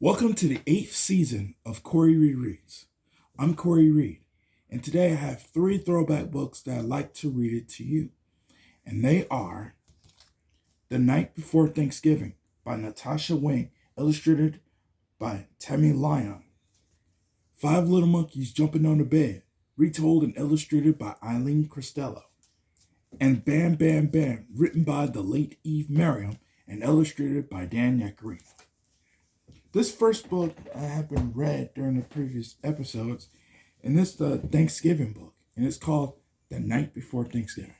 Welcome to the 8th season of Corey Reads. I'm Corey Reed, and today I have 3 throwback books that I'd like to read it to you. And they are The Night Before Thanksgiving by NATASHA Wing, illustrated by TAMMIE LYON. 5 Little Monkeys Jumping on the Bed, retold and illustrated by Eileen Cristello. And Bam Bam Bam, written by the late Eve Merriam and illustrated by Dan Yaccarino. This first book I have been read during the previous episodes, and it's the Thanksgiving book, and it's called The Night Before Thanksgiving.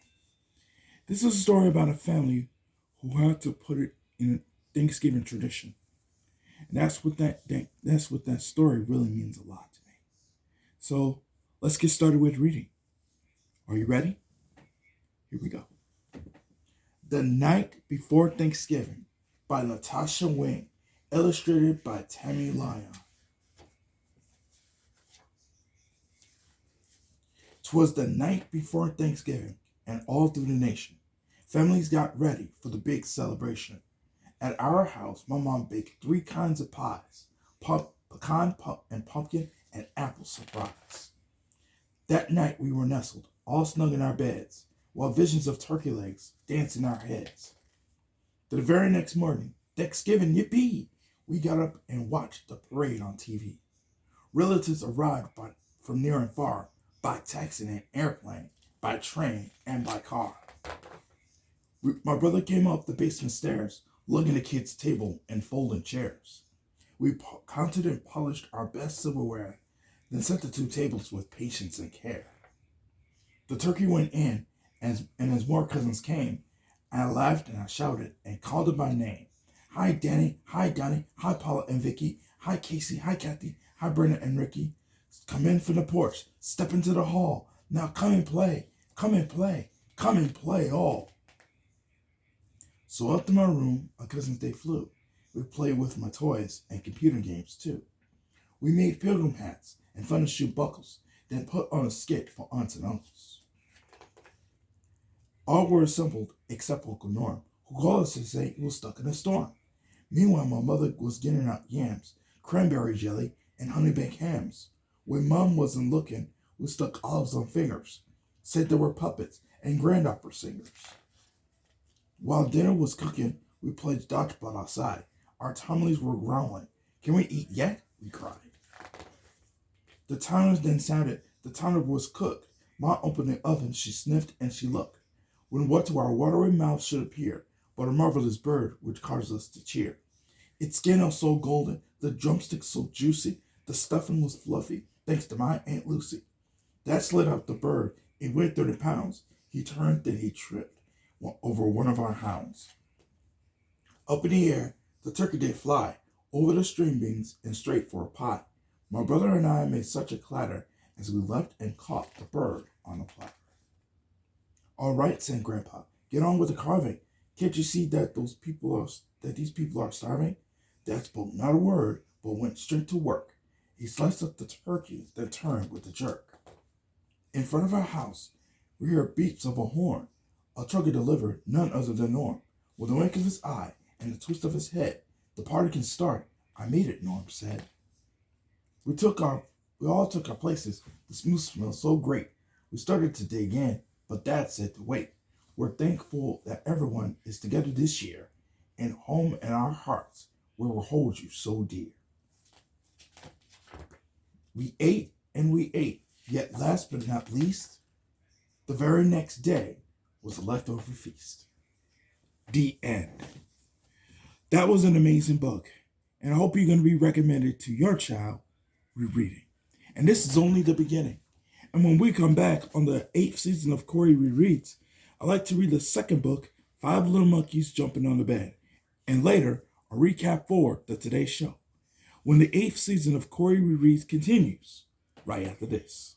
This is a story about a family who had to put it in a Thanksgiving tradition. And that's what that story really means a lot to me. So let's get started with reading. Are you ready? Here we go. The Night Before Thanksgiving by NATASHA Wing, illustrated by TAMMIE LYON. 'Twas the night before Thanksgiving, and all through the nation, families got ready for the big celebration. At our house, my mom baked 3 kinds of pies: pecan, and pumpkin, and apple surprise. That night we were nestled, all snug in our beds, while visions of turkey legs danced in our heads. The very next morning, Thanksgiving, yippee! We got up and watched the parade on TV. Relatives arrived from near and far, by taxi and airplane, by train, and by car. My brother came up the basement stairs, lugging the kids' table and folding chairs. We counted and polished our best silverware, then set the 2 tables with patience and care. The turkey went in, and as more cousins came, I laughed and I shouted and called it by name. Hi, Danny. Hi, Donnie. Hi, Paula and Vicky. Hi, Casey. Hi, Kathy. Hi, Brenda and Ricky. Come in from the porch. Step into the hall. Now come and play. Come and play. Come and play all. So up to my room, my cousins, they flew. We played with my toys and computer games, too. We made pilgrim hats and fun shoe buckles, then put on a skit for aunts and uncles. All were assembled except Uncle Norm, who called us to say he was stuck in a storm. Meanwhile, my mother was getting out yams, cranberry jelly, and honey baked hams. When Mom wasn't looking, we stuck olives on fingers, said there were puppets and grand opera singers. While dinner was cooking, we played dodgeball outside. Our tumblies were growling. Can we eat yet? We cried. The timers then sounded. The timer was cooked. Mom opened the oven. She sniffed and she looked. When what to our watery mouths should appear, but a marvelous bird which caused us to cheer. Its skin was so golden, the drumsticks so juicy, the stuffing was fluffy, thanks to my Aunt Lucy. That slid out the bird. It weighed 30 pounds. He turned, then he tripped over one of our hounds. Up in the air, the turkey did fly, over the string beans and straight for a pot. My brother and I made such a clatter as we leapt and caught the bird on the platter. All right, said Grandpa, get on with the carving. Can't you see that these people are starving? Dad spoke not a word, but went straight to work. He sliced up the turkey, then turned with a jerk. In front of our house, we heard beeps of a horn. A trucker delivered, none other than Norm. With a wink of his eye and a twist of his head, the party can start. I made it, Norm said. We all took our places. The smooth smelled so great. We started to dig in, but Dad said to wait. We're thankful that everyone is together this year, and home in our hearts, where we'll hold you so dear. We ate and we ate, yet last but not least, the very next day was a leftover feast. The end. That was an amazing book, and I hope you're going to be recommended to your child rereading. And this is only the beginning. And when we come back on the 8th season of Corey Rereads, I like to read the second book, 5 Little Monkeys Jumping on the Bed, and later a recap for the Today Show, when the 8th season of Corey Rereads continues right after this.